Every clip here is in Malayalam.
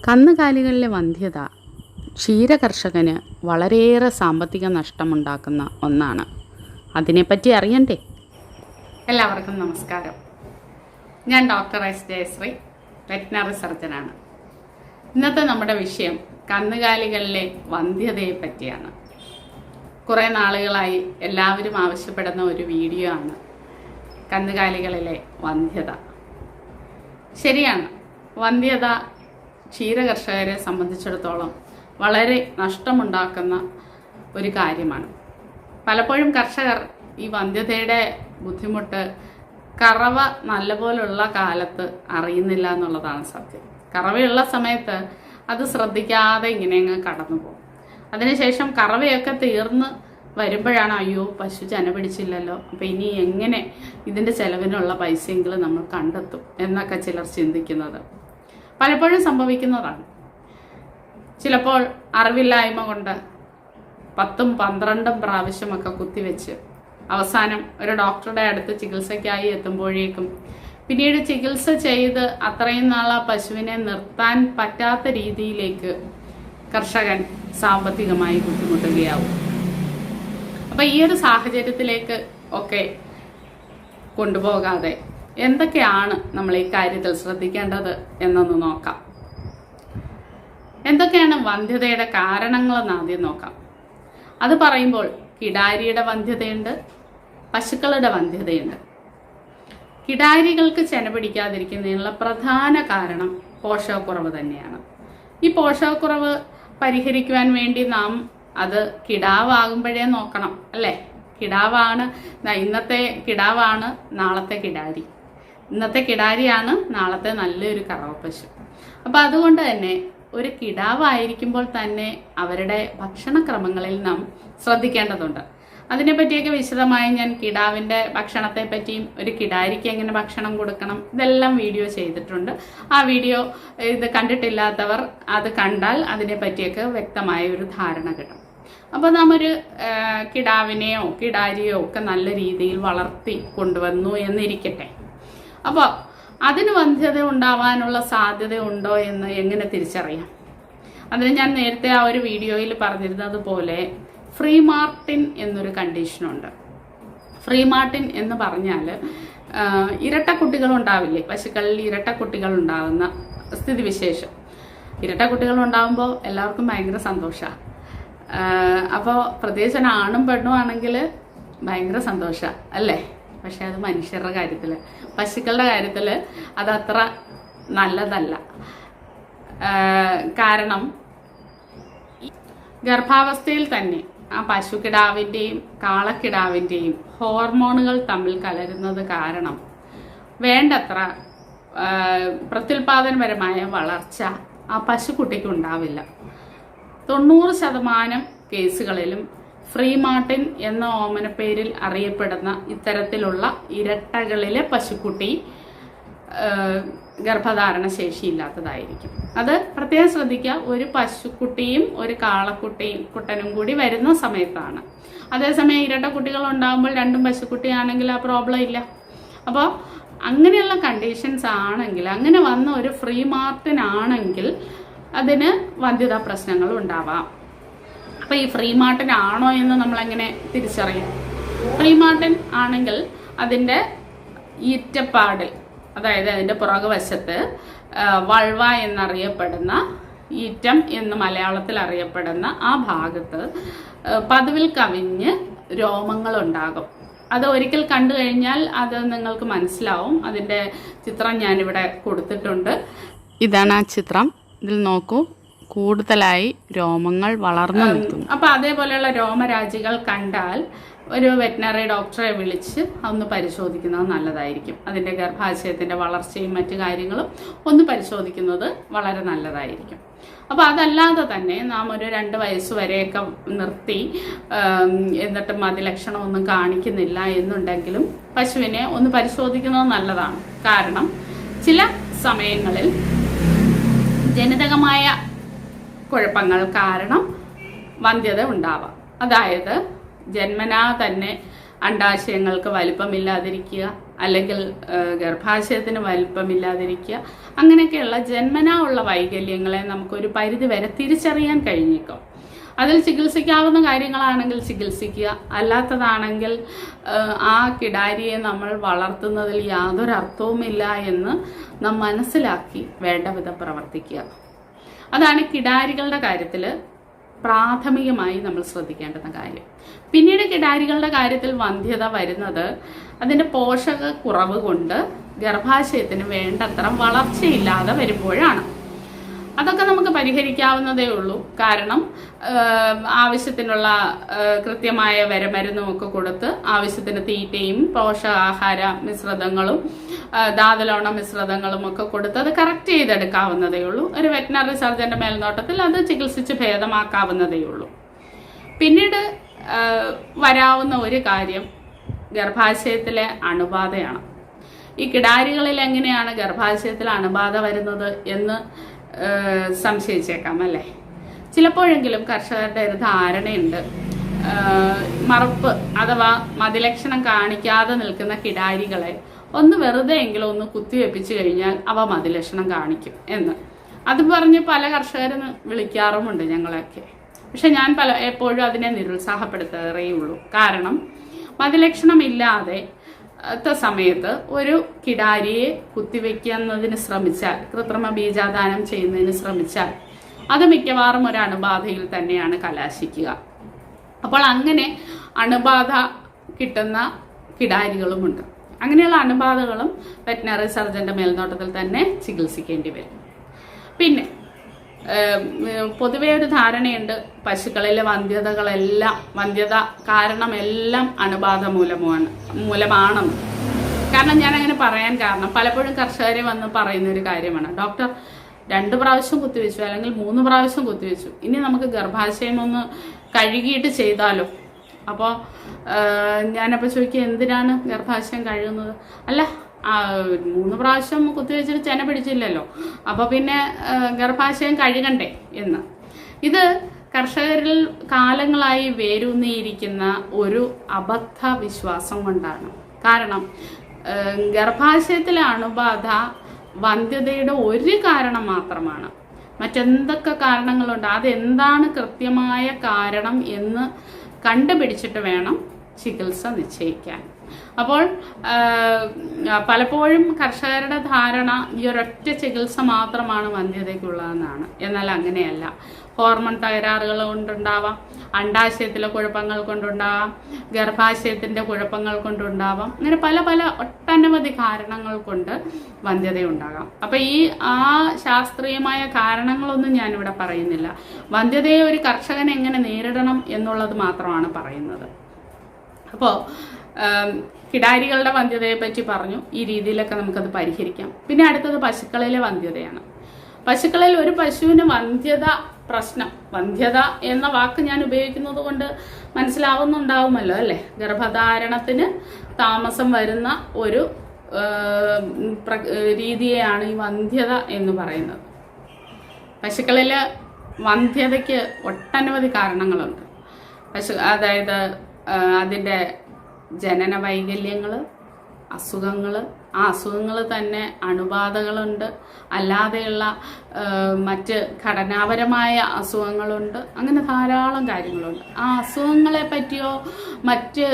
കന്നുകാലികളിലെ വന്ധ്യത ക്ഷീരകർഷകന് വളരെയേറെ സാമ്പത്തിക നഷ്ടമുണ്ടാക്കുന്ന ഒന്നാണ്. അതിനെപ്പറ്റി അറിയണ്ടേ? എല്ലാവർക്കും നമസ്കാരം. ഞാൻ ഡോക്ടർ എസ് ജയശ്രീ, വെറ്റിനറി സർജനാണ്. ഇന്നത്തെ നമ്മുടെ വിഷയം കന്നുകാലികളിലെ വന്ധ്യതയെ പറ്റിയാണ്. കുറേ നാളുകളായി എല്ലാവരും ആവശ്യപ്പെടുന്ന ഒരു വീഡിയോ ആണ് കന്നുകാലികളിലെ വന്ധ്യത. ശരിയാണ്, വന്ധ്യത ക്ഷീരകർഷകരെ സംബന്ധിച്ചിടത്തോളം വളരെ നഷ്ടമുണ്ടാക്കുന്ന ഒരു കാര്യമാണ്. പലപ്പോഴും കർഷകർ ഈ വന്ധ്യതയുടെ ബുദ്ധിമുട്ട് കറവ നല്ലപോലുള്ള കാലത്ത് അറിയുന്നില്ല എന്നുള്ളതാണ് സത്യം. കറവയുള്ള സമയത്ത് അത് ശ്രദ്ധിക്കാതെ ഇങ്ങനെ അങ്ങ് കടന്നു പോകും. അതിനുശേഷം കറവയൊക്കെ തീർന്ന് വരുമ്പോഴാണ് അയ്യോ പശു ചന പിടിച്ചില്ലല്ലോ, അപ്പം ഇനി എങ്ങനെ ഇതിൻ്റെ ചെലവിനുള്ള പൈസയെങ്കിലും നമ്മൾ കണ്ടെത്തും എന്നൊക്കെ ചിലർ ചിന്തിക്കുന്നത് പലപ്പോഴും സംഭവിക്കുന്നതാണ്. ചിലപ്പോൾ അറിവില്ലായ്മ കൊണ്ട് 10ഉം 12ഉം പ്രാവശ്യമൊക്കെ കുത്തിവെച്ച് അവസാനം ഒരു ഡോക്ടറുടെ അടുത്ത് ചികിത്സയ്ക്കായി എത്തുമ്പോഴേക്കും പിന്നീട് ചികിത്സ ചെയ്ത് അത്രയും നാൾ ആ പശുവിനെ നിർത്താൻ പറ്റാത്ത രീതിയിലേക്ക് കർഷകൻ സാമ്പത്തികമായി ബുദ്ധിമുട്ടുകയാവും. അപ്പം ഈ ഒരു സാഹചര്യത്തിലേക്ക് ഒക്കെ കൊണ്ടുപോകാതെ എന്തൊക്കെയാണ് നമ്മൾ ഈ കാര്യത്തിൽ ശ്രദ്ധിക്കേണ്ടത് എന്നൊന്ന് നോക്കാം. എന്തൊക്കെയാണ് വന്ധ്യതയുടെ കാരണങ്ങളെന്ന് ആദ്യം നോക്കാം. അത് പറയുമ്പോൾ കിടാരിയുടെ വന്ധ്യതയുണ്ട്, പശുക്കളുടെ വന്ധ്യതയുണ്ട്. കിടാരികൾക്ക് ചെന പിടിക്കാതിരിക്കുന്നതിനുള്ള പ്രധാന കാരണം പോഷകക്കുറവ് തന്നെയാണ്. ഈ പോഷകക്കുറവ് പരിഹരിക്കുവാൻ വേണ്ടി നാം അത് കിടാവാകുമ്പോഴേ നോക്കണം, അല്ലേ? കിടാവാണ് ഇന്നത്തെ കിടാവാണ് നാളത്തെ കിടാരി, ഇന്നത്തെ കിടാരിയാണ് നാളത്തെ നല്ലൊരു കറവ പശു. അപ്പം അതുകൊണ്ട് തന്നെ ഒരു കിടാവായിരിക്കുമ്പോൾ തന്നെ അവരുടെ ഭക്ഷണക്രമങ്ങളിൽ നാം ശ്രദ്ധിക്കേണ്ടതുണ്ട്. അതിനെപ്പറ്റിയൊക്കെ വിശദമായി ഞാൻ കിടാവിൻ്റെ ഭക്ഷണത്തെ പറ്റിയും ഒരു കിടാരിക്ക് എങ്ങനെ ഭക്ഷണം കൊടുക്കണം ഇതെല്ലാം വീഡിയോ ചെയ്തിട്ടുണ്ട്. ആ വീഡിയോ ഇത് കണ്ടിട്ടില്ലാത്തവർ അത് കണ്ടാൽ അതിനെപ്പറ്റിയൊക്കെ വ്യക്തമായ ഒരു ധാരണ കിട്ടും. അപ്പോൾ നാം ഒരു കിടാവിനെയോ കിടാരിയോ ഒക്കെ നല്ല രീതിയിൽ വളർത്തി കൊണ്ടുവന്നു എന്നിരിക്കട്ടെ. അപ്പോൾ അതിന് വന്ധ്യത ഉണ്ടാവാനുള്ള സാധ്യത ഉണ്ടോ എന്ന് എങ്ങനെ തിരിച്ചറിയാം? അതിന് ഞാൻ നേരത്തെ ആ ഒരു വീഡിയോയിൽ പറഞ്ഞിരുന്നത് പോലെ ഫ്രീ മാർട്ടിൻ എന്നൊരു കണ്ടീഷനുണ്ട്. ഫ്രീ മാർട്ടിൻ എന്ന് പറഞ്ഞാൽ ഇരട്ടക്കുട്ടികൾ ഉണ്ടാവില്ലേ, പശുക്കളിൽ ഇരട്ടക്കുട്ടികൾ ഉണ്ടാകുന്ന സ്ഥിതിവിശേഷം. ഇരട്ടക്കുട്ടികൾ ഉണ്ടാകുമ്പോൾ എല്ലാവർക്കും ഭയങ്കര സന്തോഷമാണ്. അപ്പോൾ പ്രത്യേകിച്ച് ആണും പെണ്ണും ആണെങ്കിൽ ഭയങ്കര സന്തോഷമാണ്, അല്ലേ? പക്ഷെ അത് മനുഷ്യരുടെ കാര്യത്തിൽ, പശുക്കളുടെ കാര്യത്തിൽ അതത്ര നല്ലതല്ല. കാരണം ഗർഭാവസ്ഥയിൽ തന്നെ ആ പശുക്കിടാവിൻ്റെയും കാളക്കിടാവിൻ്റെയും ഹോർമോണുകൾ തമ്മിൽ കലരുന്നത് കാരണം വേണ്ടത്ര പ്രത്യുൽപാദനപരമായ വളർച്ച ആ പശുക്കുട്ടിക്ക് ഉണ്ടാവില്ല. 90% കേസുകളിലും ഫ്രീ മാർട്ടിൻ എന്ന ഓമനപ്പേരിൽ അറിയപ്പെടുന്ന ഇത്തരത്തിലുള്ള ഇരട്ടകളിലെ പശുക്കുട്ടി ഗർഭധാരണ ശേഷിയില്ലാത്തതായിരിക്കും. അത് പ്രത്യേകം ശ്രദ്ധിക്കുക. ഒരു പശുക്കുട്ടിയും ഒരു കുട്ടനും കൂടി വരുന്ന സമയത്താണ്. അതേസമയം ഇരട്ട കുട്ടികൾ ഉണ്ടാകുമ്പോൾ രണ്ടും പശുക്കുട്ടിയാണെങ്കിൽ ആ പ്രോബ്ലം ഇല്ല. അപ്പോൾ അങ്ങനെയുള്ള കണ്ടീഷൻസ് ആണെങ്കിൽ, അങ്ങനെ വന്ന ഒരു ഫ്രീ മാർട്ടിൻ ആണെങ്കിൽ അതിന് വന്ധ്യതാ പ്രശ്നങ്ങൾ ഉണ്ടാവാം. അപ്പോൾ ഈ ഫ്രീ മാർട്ടിൻ ആണോ എന്ന് നമ്മളെങ്ങനെ തിരിച്ചറിയും? ഫ്രീ മാർട്ടിൻ ആണെങ്കിൽ അതിൻ്റെ ഈറ്റപ്പാടിൽ, അതായത് അതിൻ്റെ പുറകുവശത്ത് വൾവ എന്നറിയപ്പെടുന്ന, ഈറ്റം എന്ന് മലയാളത്തിൽ അറിയപ്പെടുന്ന ആ ഭാഗത്ത് പതിവിൽ കവിഞ്ഞ് രോമങ്ങളുണ്ടാകും. അത് ഒരിക്കൽ കണ്ടു കഴിഞ്ഞാൽ അത് നിങ്ങൾക്ക് മനസ്സിലാവും. അതിൻ്റെ ചിത്രം ഞാനിവിടെ കൊടുത്തിട്ടുണ്ട്. ഇതാണ് ആ ചിത്രം. ഇതിൽ നോക്കൂ, കൂടുതലായി രോമങ്ങൾ വളർന്നു നിൽക്കുന്നു. അപ്പോൾ അതേപോലെയുള്ള രോമരാജികൾ കണ്ടാൽ ഒരു വെറ്റിനറി ഡോക്ടറെ വിളിച്ച് ഒന്ന് പരിശോധിക്കുന്നത് നല്ലതായിരിക്കും. അതിൻ്റെ ഗർഭാശയത്തിൻ്റെ വളർച്ചയും മറ്റു കാര്യങ്ങളും ഒന്ന് പരിശോധിക്കുന്നത് വളരെ നല്ലതായിരിക്കും. അപ്പോൾ അതല്ലാതെ തന്നെ നാം ഒരു 2 വയസ്സ് വരെയൊക്കെ നിർത്തി എന്നിട്ടും അതിലക്ഷണമൊന്നും കാണിക്കുന്നില്ല എന്നുണ്ടെങ്കിലും പശുവിനെ ഒന്ന് പരിശോധിക്കുന്നത് നല്ലതാണ്. കാരണം ചില സമയങ്ങളിൽ ജനിതകമായ കുഴപ്പങ്ങൾ കാരണം വന്ധ്യത ഉണ്ടാവാം. അതായത് ജന്മനാ തന്നെ അണ്ടാശയങ്ങൾക്ക് വലിപ്പമില്ലാതിരിക്കുക, അല്ലെങ്കിൽ ഗർഭാശയത്തിന് വലിപ്പമില്ലാതിരിക്കുക, അങ്ങനെയൊക്കെയുള്ള ജന്മനാ ഉള്ള വൈകല്യങ്ങളെ നമുക്കൊരു പരിധി വരെ തിരിച്ചറിയാൻ കഴിഞ്ഞേക്കും. അതിൽ ചികിത്സിക്കാവുന്ന കാര്യങ്ങളാണെങ്കിൽ ചികിത്സിക്കുക, അല്ലാത്തതാണെങ്കിൽ ആ കിടാരിയെ നമ്മൾ വളർത്തുന്നതിൽ യാതൊരു അർത്ഥവുമില്ല എന്ന് നാം മനസ്സിലാക്കി വേണ്ട വിധം പ്രവർത്തിക്കുക. അതാണ് കിടാരികളുടെ കാര്യത്തിൽ പ്രാഥമികമായി നമ്മൾ ശ്രദ്ധിക്കേണ്ടുന്ന കാര്യം. പിന്നീട് കിടാരികളുടെ കാര്യത്തിൽ വന്ധ്യത വരുന്നത് അതിൻ്റെ പോഷകക്കുറവ് കൊണ്ട് ഗർഭാശയത്തിന് വേണ്ടത്ര വളർച്ചയില്ലാതെ വരുമ്പോഴാണ്. അതൊക്കെ നമുക്ക് പരിഹരിക്കാവുന്നതേ ഉള്ളൂ. കാരണം ആവശ്യത്തിനുള്ള കൃത്യമായ വരമരുന്നും ഒക്കെ കൊടുത്ത് ആവശ്യത്തിന് തീറ്റയും പോഷകാഹാര മിശ്രിതങ്ങളും ധാതുലവണ മിശ്രിതങ്ങളും ഒക്കെ കൊടുത്ത് അത് കറക്റ്റ് ചെയ്തെടുക്കാവുന്നതേ ഉള്ളൂ. ഒരു വെറ്റിനറി സർജന്റെ മേൽനോട്ടത്തിൽ അത് ചികിത്സിച്ച് ഭേദമാക്കാവുന്നതേ ഉള്ളൂ. പിന്നീട് വരാവുന്ന ഒരു കാര്യം ഗർഭാശയത്തിലെ അണുബാധയാണ്. ഈ കിടാരികളിൽ എങ്ങനെയാണ് ഗർഭാശയത്തിൽ അണുബാധ വരുന്നത് എന്ന് സംശയിച്ചേക്കാം അല്ലേ? ചിലപ്പോഴെങ്കിലും കർഷകരുടെ ഒരു ധാരണയുണ്ട്, മറുപ്പ് അഥവാ മതിലക്ഷണം കാണിക്കാതെ നിൽക്കുന്ന കിടാരികളെ ഒന്ന് വെറുതെ എങ്കിലും ഒന്ന് കുത്തിവെപ്പിച്ചു കഴിഞ്ഞാൽ അവ മതിലക്ഷണം കാണിക്കും എന്ന്. അത് പറഞ്ഞ് പല കർഷകരും വിളിക്കാറുമുണ്ട് ഞങ്ങളൊക്കെ. പക്ഷെ ഞാൻ എപ്പോഴും അതിനെ നിരുത്സാഹപ്പെടുത്താറേയുള്ളൂ. കാരണം മതിലക്ഷണമില്ലാതെ സമയത്ത് ഒരു കിടാരിയെ കുത്തിവെക്കുന്നതിന് ശ്രമിച്ചാൽ, കൃത്രിമ ബീജാദാനം ചെയ്യുന്നതിന് ശ്രമിച്ചാൽ അത് മിക്കവാറും ഒരു അണുബാധയിൽ തന്നെയാണ് കലാശിക്കുക. അപ്പോൾ അങ്ങനെ അണുബാധ കിട്ടുന്ന കിടാരികളുമുണ്ട്. അങ്ങനെയുള്ള അണുബാധകളും വെറ്റിനറി സർജന്റെ മേൽനോട്ടത്തിൽ തന്നെ ചികിത്സിക്കേണ്ടി വരും. പിന്നെ പൊതുവെ ഒരു ധാരണയുണ്ട്, പശുക്കളിലെ വന്ധ്യത കാരണമെല്ലാം അണുബാധ മൂലമാണെന്ന്. കാരണം ഞാൻ അങ്ങനെ പറയാൻ കാരണം പലപ്പോഴും കർഷകരെ വന്ന് പറയുന്ന ഒരു കാര്യമാണ്, ഡോക്ടർ 2 പ്രാവശ്യം കുത്തിവെച്ചു അല്ലെങ്കിൽ 3 പ്രാവശ്യം കുത്തിവെച്ചു, ഇനി നമുക്ക് ഗർഭാശയം ഒന്ന് കഴുകിയിട്ട് ചെയ്താലോ? അപ്പോൾ ഞാനപ്പോൾ ചോദിക്കുക, എന്തിനാണ് ഗർഭാശയം കഴുകുന്നത്? അല്ല, 3 പ്രാവശ്യം കുത്തിവെച്ചിട്ട് ചെന പിടിച്ചില്ലല്ലോ, അപ്പോൾ പിന്നെ ഗർഭാശയം കഴുകണ്ടേ എന്ന്. ഇത് കർഷകരിൽ കാലങ്ങളായി വേരൂന്നിയിരിക്കുന്ന ഒരു അബദ്ധ വിശ്വാസം കൊണ്ടാണ്. കാരണം ഗർഭാശയത്തിലെ അണുബാധ വന്ധ്യതയുടെ ഒരു കാരണം മാത്രമാണ്. മറ്റെന്തൊക്കെ കാരണങ്ങളുണ്ട്, അതെന്താണ് കൃത്യമായ കാരണം എന്ന് കണ്ടുപിടിച്ചിട്ട് വേണം ചികിത്സ നിശ്ചയിക്കാൻ. അപ്പോൾ പലപ്പോഴും കർഷകരുടെ ധാരണ ഈ ഒരൊറ്റ ചികിത്സ മാത്രമാണ് വന്ധ്യതയ്ക്കുള്ളതെന്നാണ്. എന്നാൽ അങ്ങനെയല്ല. ഹോർമോൺ തകരാറുകൾ കൊണ്ടുണ്ടാവാം, അണ്ടാശയത്തിലെ കുഴപ്പങ്ങൾ കൊണ്ടുണ്ടാവാം, ഗർഭാശയത്തിന്റെ കുഴപ്പങ്ങൾ കൊണ്ടുണ്ടാവാം, അങ്ങനെ പല ഒട്ടനവധി കാരണങ്ങൾ കൊണ്ട് വന്ധ്യതയുണ്ടാകാം. അപ്പൊ ആ ശാസ്ത്രീയമായ കാരണങ്ങളൊന്നും ഞാനിവിടെ പറയുന്നില്ല. വന്ധ്യതയെ ഒരു കർഷകൻ എങ്ങനെ നേരിടണം എന്നുള്ളത് മാത്രമാണ് പറയുന്നത്. അപ്പോൾ കിടാരികളുടെ വന്ധ്യതയെ പറ്റി പറഞ്ഞു. ഈ രീതിയിലൊക്കെ നമുക്കത് പരിഹരിക്കാം. പിന്നെ അടുത്തത് പശുക്കളിലെ വന്ധ്യതയാണ്. പശുക്കളിൽ ഒരു പശുവിന് വന്ധ്യത എന്ന വാക്ക് ഞാൻ ഉപയോഗിക്കുന്നത് കൊണ്ട് മനസ്സിലാവുന്നുണ്ടാവുമല്ലോ അല്ലെ? ഗർഭധാരണത്തിന് താമസം വരുന്ന ഒരു രീതിയെയാണ് ഈ വന്ധ്യത എന്ന് പറയുന്നത്. പശുക്കളിലെ വന്ധ്യതയ്ക്ക് ഒട്ടനവധി കാരണങ്ങളുണ്ട്. അതായത് അതിൻ്റെ ജനന വൈകല്യങ്ങൾ, അസുഖങ്ങൾ, ആ അസുഖങ്ങൾ തന്നെ അണുബാധകളുണ്ട്, അല്ലാതെയുള്ള മറ്റ് ഘടനാപരമായ അസുഖങ്ങളുണ്ട്, അങ്ങനെ ധാരാളം കാര്യങ്ങളുണ്ട്. ആ അസുഖങ്ങളെ പറ്റിയോ മറ്റ്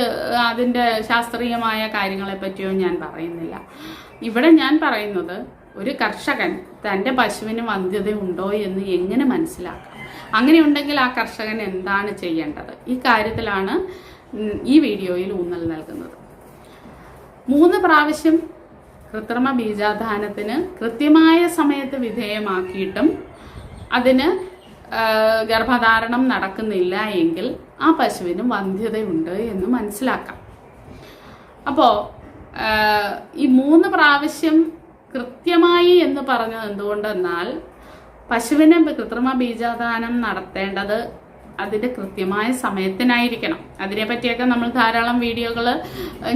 അതിൻ്റെ ശാസ്ത്രീയമായ കാര്യങ്ങളെ പറ്റിയോ ഞാൻ പറയുന്നില്ല. ഇവിടെ ഞാൻ പറയുന്നത്, ഒരു കർഷകൻ തൻ്റെ പശുവിന് വന്ധ്യതയുണ്ടോ എന്ന് എങ്ങനെ മനസ്സിലാക്കാം, അങ്ങനെയുണ്ടെങ്കിൽ ആ കർഷകൻ എന്താണ് ചെയ്യേണ്ടത്, ഈ കാര്യത്തിലാണ് ഈ വീഡിയോയിൽ ഊന്നൽ നൽകുന്നത്. 3 പ്രാവശ്യം കൃത്രിമ ബീജാധാനത്തിന് കൃത്യമായ സമയത്ത് വിധേയമാക്കിയിട്ടും അതിന് ഗർഭധാരണം നടക്കുന്നില്ല എങ്കിൽ ആ പശുവിന് വന്ധ്യതയുണ്ട് എന്ന് മനസ്സിലാക്കാം. അപ്പോൾ ഈ 3 പ്രാവശ്യം കൃത്യമായി എന്ന് പറഞ്ഞത് എന്തുകൊണ്ടെന്നാൽ പശുവിന് കൃത്രിമ ബീജാധാനം നടത്തേണ്ടത് അതിൻ്റെ കൃത്യമായ സമയത്തിനായിരിക്കണം. അതിനെപ്പറ്റിയൊക്കെ നമ്മൾ ധാരാളം വീഡിയോകൾ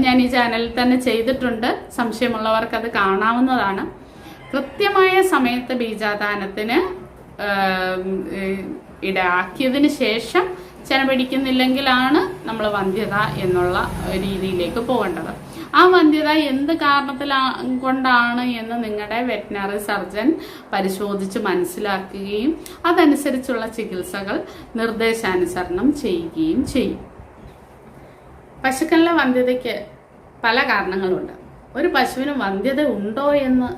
ഞാൻ ഈ ചാനലിൽ തന്നെ ചെയ്തിട്ടുണ്ട്. സംശയമുള്ളവർക്ക് അത് കാണാവുന്നതാണ്. കൃത്യമായ സമയത്ത് ബീജാധാനത്തിന് ഇടയാക്കിയതിന് ശേഷം ചെന പിടിക്കുന്നില്ലെങ്കിലാണ് നമ്മൾ വന്ധ്യത എന്നുള്ള രീതിയിലേക്ക് പോകേണ്ടത്. ആ വന്ധ്യത എന്ത് കൊണ്ടാണ് എന്ന് നിങ്ങളുടെ വെറ്റിനറി സർജൻ പരിശോധിച്ച് മനസ്സിലാക്കുകയും അതനുസരിച്ചുള്ള ചികിത്സകൾ നിർദ്ദേശാനുസരണം ചെയ്യുകയും ചെയ്യും. പശുക്കളിലെ വന്ധ്യതയ്ക്ക് പല കാരണങ്ങളുണ്ട്. ഒരു പശുവിന് വന്ധ്യത ഉണ്ടോ എന്ന്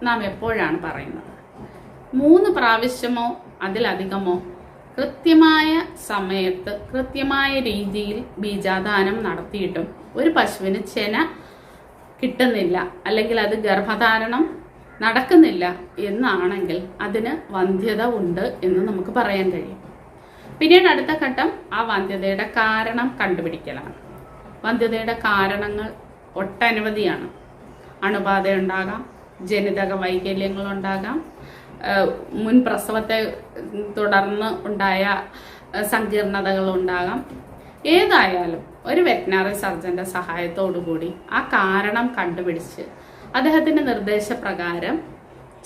നാം എപ്പോഴാണ് പറയുന്നത്? 3 പ്രാവശ്യമോ അതിലധികമോ കൃത്യമായ സമയത്ത് കൃത്യമായ രീതിയിൽ ബീജാദാനം നടത്തിയിട്ടും ഒരു പശുവിന് ചെന കിട്ടുന്നില്ല, അല്ലെങ്കിൽ അത് ഗർഭധാരണം നടക്കുന്നില്ല എന്നാണെങ്കിൽ അതിന് വന്ധ്യത ഉണ്ട് എന്ന് നമുക്ക് പറയാൻ കഴിയും. പിന്നീട് അടുത്ത ഘട്ടം ആ വന്ധ്യതയുടെ കാരണം കണ്ടുപിടിക്കലാണ്. വന്ധ്യതയുടെ കാരണങ്ങൾ ഒട്ടനവധിയാണ്. അണുബാധയുണ്ടാകാം, ജനിതക വൈകല്യങ്ങളുണ്ടാകാം, മുൻ പ്രസവത്തെ തുടർന്ന് ഉണ്ടായ സങ്കീർണതകളുണ്ടാകാം. ഏതായാലും ഒരു വെറ്റിനറി സർജന്റെ സഹായത്തോടുകൂടി ആ കാരണം കണ്ടുപിടിച്ച് അദ്ദേഹത്തിന്റെ നിർദ്ദേശപ്രകാരം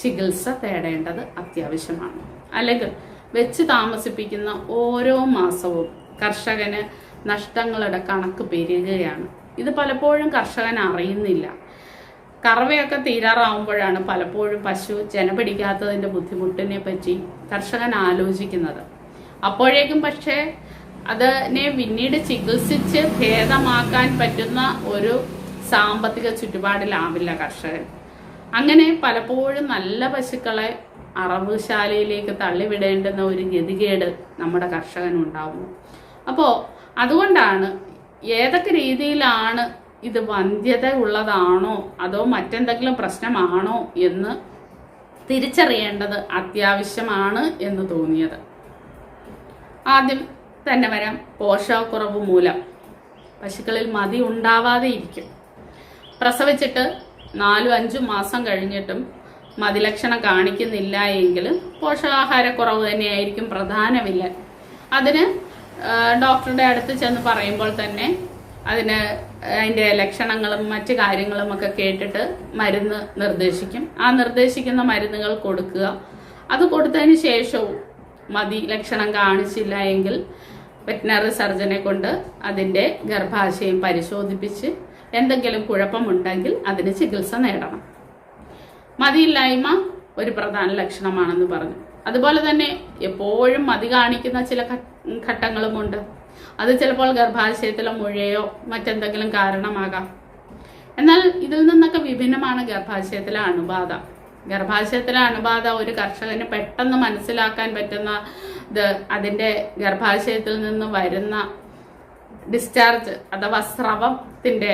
ചികിത്സ തേടേണ്ടത് അത്യാവശ്യമാണ്. അല്ലെങ്കിൽ വെച്ച് താമസിപ്പിക്കുന്ന ഓരോ മാസവും കർഷകന് നഷ്ടങ്ങളുടെ കണക്ക് പെരുകുകയാണ്. ഇത് പലപ്പോഴും കർഷകൻ അറിയുന്നില്ല. കറവയൊക്കെ തീരാറാവുമ്പോഴാണ് പലപ്പോഴും പശു ചെന പിടിക്കാത്തതിന്റെ ബുദ്ധിമുട്ടിനെ പറ്റി കർഷകൻ ആലോചിക്കുന്നത്. അപ്പോഴേക്കും പക്ഷേ അതിനെ പിന്നീട് ചികിത്സിച്ച് ഭേദമാക്കാൻ പറ്റുന്ന ഒരു സാമ്പത്തിക ചുറ്റുപാടിലാവില്ല കർഷകൻ. അങ്ങനെ പലപ്പോഴും നല്ല പശുക്കളെ അറവുശാലയിലേക്ക് തള്ളിവിടേണ്ടുന്ന ഒരു ഗതികേട് നമ്മുടെ കർഷകനുണ്ടാവുന്നു. അപ്പോൾ അതുകൊണ്ടാണ് ഏതൊക്കെ രീതിയിലാണ് ഇത് വന്ധ്യത ഉള്ളതാണോ അതോ മറ്റെന്തെങ്കിലും പ്രശ്നമാണോ എന്ന് തിരിച്ചറിയേണ്ടത് അത്യാവശ്യമാണ് എന്ന് തോന്നിയത്. ആദ്യം തന്നെ വരാം, പോഷകക്കുറവ് മൂലം പശുക്കളിൽ മതി ഉണ്ടാവാതെ ഇരിക്കും. പ്രസവിച്ചിട്ട് 4-5 മാസം കഴിഞ്ഞിട്ടും മതിലക്ഷണം കാണിക്കുന്നില്ല എങ്കിൽ പോഷകാഹാരക്കുറവ് തന്നെയായിരിക്കും പ്രധാനമില്ല. അതിന് ഡോക്ടറുടെ അടുത്ത് ചെന്ന് പറയുമ്പോൾ തന്നെ അതിന്റെ ലക്ഷണങ്ങളും മറ്റു കാര്യങ്ങളും ഒക്കെ കേട്ടിട്ട് മരുന്ന് നിർദ്ദേശിക്കും. ആ നിർദ്ദേശിക്കുന്ന മരുന്നുകൾ കൊടുക്കുക. അത് കൊടുത്തതിന് ശേഷവും മതി ലക്ഷണം കാണിച്ചില്ല എങ്കിൽ വെറ്റിനറി സർജനെ കൊണ്ട് അതിന്റെ ഗർഭാശയം പരിശോധിപ്പിച്ച് എന്തെങ്കിലും കുഴപ്പമുണ്ടെങ്കിൽ അതിന് ചികിത്സ നേടണം. മതിയില്ലായ്മ ഒരു പ്രധാന ലക്ഷണമാണെന്ന് പറഞ്ഞു. അതുപോലെ തന്നെ എപ്പോഴും മതി കാണിക്കുന്ന ചില ഘട്ടങ്ങളുമുണ്ട്. അത് ചിലപ്പോൾ ഗർഭാശയത്തിലെ മുഴയോ മറ്റെന്തെങ്കിലും കാരണമാകാം. എന്നാൽ ഇതിൽ നിന്നൊക്കെ വിഭിന്നമാണ് ഗർഭാശയത്തിലെ അണുബാധ. ഗർഭാശയത്തിലെ അണുബാധ ഒരു കർഷകന് പെട്ടെന്ന് മനസ്സിലാക്കാൻ പറ്റുന്ന അതിന്റെ ഗർഭാശയത്തിൽ നിന്ന് വരുന്ന ഡിസ്ചാർജ് അഥവാ സ്രവത്തിന്റെ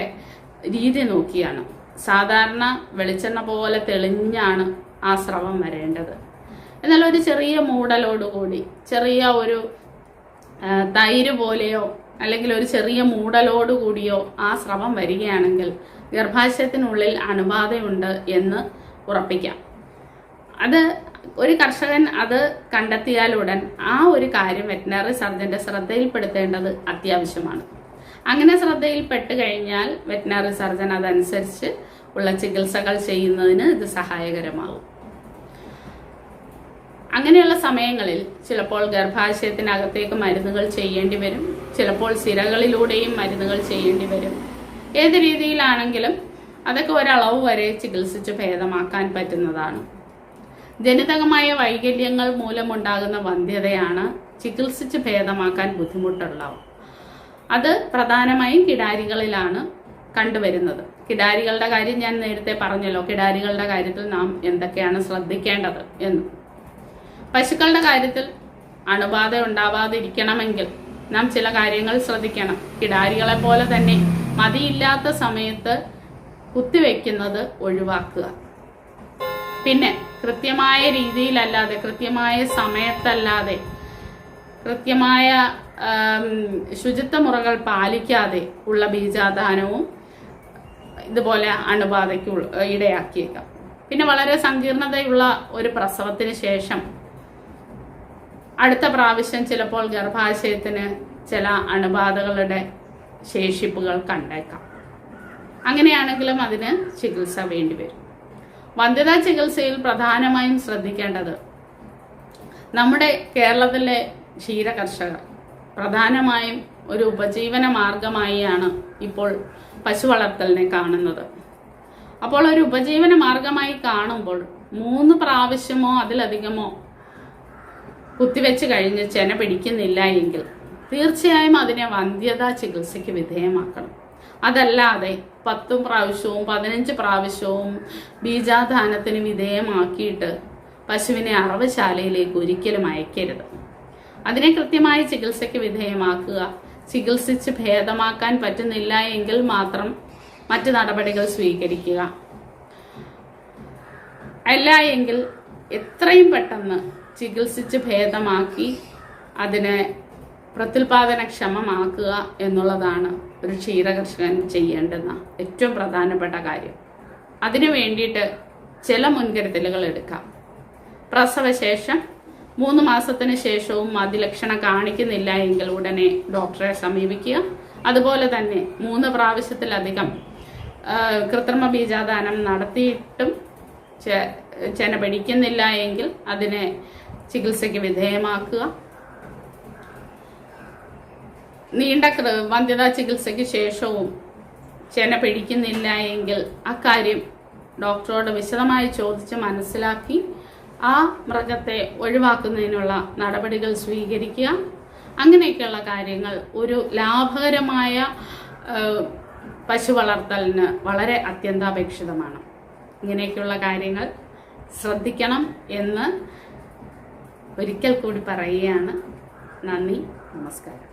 രീതി നോക്കിയാണ്. സാധാരണ വെളിച്ചെണ്ണ പോലെ തെളിഞ്ഞാണ് ആ സ്രവം വരേണ്ടത്. എന്നാൽ ഒരു ചെറിയ മൂടലോടുകൂടി, ചെറിയ ഒരു തൈര് പോലെയോ അല്ലെങ്കിൽ ഒരു ചെറിയ മൂടലോടുകൂടിയോ ആ സ്രവം വരികയാണെങ്കിൽ ഗർഭാശയത്തിനുള്ളിൽ അണുബാധയുണ്ട് എന്ന് ഉറപ്പിക്കാം. അത് ഒരു കർഷകൻ അത് കണ്ടെത്തിയാലുടൻ ആ ഒരു കാര്യം വെറ്റിനറി സർജന്റെ ശ്രദ്ധയിൽപ്പെടുത്തേണ്ടത് അത്യാവശ്യമാണ്. അങ്ങനെ ശ്രദ്ധയിൽപ്പെട്ട് കഴിഞ്ഞാൽ വെറ്റിനറി സർജൻ അതനുസരിച്ച് ഉള്ള ചികിത്സകൾ ചെയ്യുന്നതിന് ഇത് സഹായകരമാകും. അങ്ങനെയുള്ള സമയങ്ങളിൽ ചിലപ്പോൾ ഗർഭാശയത്തിനകത്തേക്ക് മരുന്നുകൾ ചെയ്യേണ്ടി വരും, ചിലപ്പോൾ സിരകളിലൂടെയും മരുന്നുകൾ ചെയ്യേണ്ടി വരും. ഏത് രീതിയിലാണെങ്കിലും അതൊക്കെ ഒരളവ് വരെ ചികിത്സിച്ച് ഭേദമാക്കാൻ പറ്റുന്നതാണ്. ജനിതകമായ വൈകല്യങ്ങൾ മൂലമുണ്ടാകുന്ന വന്ധ്യതയാണ് ചികിത്സിച്ച് ഭേദമാക്കാൻ ബുദ്ധിമുട്ടുള്ളവ. അത് പ്രധാനമായും കിടാരികളിലാണ് കണ്ടുവരുന്നത്. കിടാരികളുടെ കാര്യം ഞാൻ നേരത്തെ പറഞ്ഞല്ലോ, കിടാരികളുടെ കാര്യത്തിൽ നാം എന്തൊക്കെയാണ് ശ്രദ്ധിക്കേണ്ടത് എന്ന്. പശുക്കളുടെ കാര്യത്തിൽ അണുബാധ ഉണ്ടാവാതിരിക്കണമെങ്കിൽ നാം ചില കാര്യങ്ങൾ ശ്രദ്ധിക്കണം. കിടാരികളെ പോലെ തന്നെ മതിയില്ലാത്ത സമയത്ത് കുത്തിവെക്കുന്നത് ഒഴിവാക്കുക. പിന്നെ കൃത്യമായ രീതിയിലല്ലാതെ, കൃത്യമായ സമയത്തല്ലാതെ, കൃത്യമായ ശുചിത്വ മുറകൾ പാലിക്കാതെ ഉള്ള ബീജാദാനവും ഇതുപോലെ അണുബാധയ്ക്ക് ഇടയാക്കിയേക്കാം. പിന്നെ വളരെ സങ്കീർണതയുള്ള ഒരു പ്രസവത്തിന് ശേഷം അടുത്ത പ്രാവശ്യം ചിലപ്പോൾ ഗർഭാശയത്തിന് ചില അണുബാധകളുടെ ശേഷിപ്പുകൾ കണ്ടേക്കാം. അങ്ങനെയാണെങ്കിലും അതിന് ചികിത്സ വേണ്ടിവരും. വന്ധ്യതാ ചികിത്സയിൽ പ്രധാനമായും ശ്രദ്ധിക്കേണ്ടത് നമ്മുടെ കേരളത്തിലെ ക്ഷീര കർഷകർ പ്രധാനമായും ഒരു ഉപജീവന മാർഗമായാണ് ഇപ്പോൾ പശു വളർത്തലിനെ കാണുന്നത്. അപ്പോൾ ഒരു ഉപജീവന മാർഗമായി കാണുമ്പോൾ 3 പ്രാവശ്യമോ അതിലധികമോ കുത്തിവെച്ച് കഴിഞ്ഞ് ചെന പിടിക്കുന്നില്ല എങ്കിൽ തീർച്ചയായും അതിനെ വന്ധ്യതാ ചികിത്സയ്ക്ക് വിധേയമാക്കണം. അതല്ലാതെ 10 പ്രാവശ്യവും 15 പ്രാവശ്യവും ബീജാധാനത്തിന് വിധേയമാക്കിയിട്ട് പശുവിനെ അറവശാലയിലേക്ക് ഒരിക്കലും അയക്കരുത്. അതിനെ കൃത്യമായ ചികിത്സയ്ക്ക് വിധേയമാക്കുക. ചികിത്സിച്ച് ഭേദമാക്കാൻ പറ്റുന്നില്ല എങ്കിൽ മാത്രം മറ്റ് നടപടികൾ സ്വീകരിക്കുക. അല്ല എങ്കിൽ എത്രയും പെട്ടെന്ന് ചികിത്സിച്ച് ഭേദമാക്കി അതിനെ പ്രത്യുൽപാദനക്ഷമമാക്കുക എന്നുള്ളതാണ് ഒരു ക്ഷീരകർഷകൻ ചെയ്യേണ്ടുന്ന ഏറ്റവും പ്രധാനപ്പെട്ട കാര്യം. അതിനു വേണ്ടിയിട്ട് ചില മുൻകരുതലുകൾ എടുക്കാം. പ്രസവശേഷം 3 മാസത്തിന് ശേഷവും മതിലക്ഷണം കാണിക്കുന്നില്ല എങ്കിൽ ഉടനെ ഡോക്ടറെ സമീപിക്കുക. അതുപോലെ തന്നെ 3 പ്രാവശ്യത്തിലധികം കൃത്രിമ ബീജാദാനം നടത്തിയിട്ടും ചെന പിടിക്കുന്നില്ല എങ്കിൽ അതിനെ ചികിത്സയ്ക്ക് വിധേയമാക്കുക. നീണ്ട വന്ധ്യതാ ചികിത്സയ്ക്ക് ശേഷവും ചെന പിടിക്കുന്നില്ല എങ്കിൽ അക്കാര്യം ഡോക്ടറോട് വിശദമായി ചോദിച്ച് മനസ്സിലാക്കി ആ മൃഗത്തെ ഒഴിവാക്കുന്നതിനുള്ള നടപടികൾ സ്വീകരിക്കുക. അങ്ങനെയൊക്കെയുള്ള കാര്യങ്ങൾ ഒരു ലാഭകരമായ പശു വളർത്തലിന് വളരെ അത്യന്താപേക്ഷിതമാണ്. ഇങ്ങനെയൊക്കെയുള്ള കാര്യങ്ങൾ ശ്രദ്ധിക്കണം എന്ന് ഒരിക്കൽ കൂടി പറയുകയാണ്. നന്ദി, നമസ്കാരം.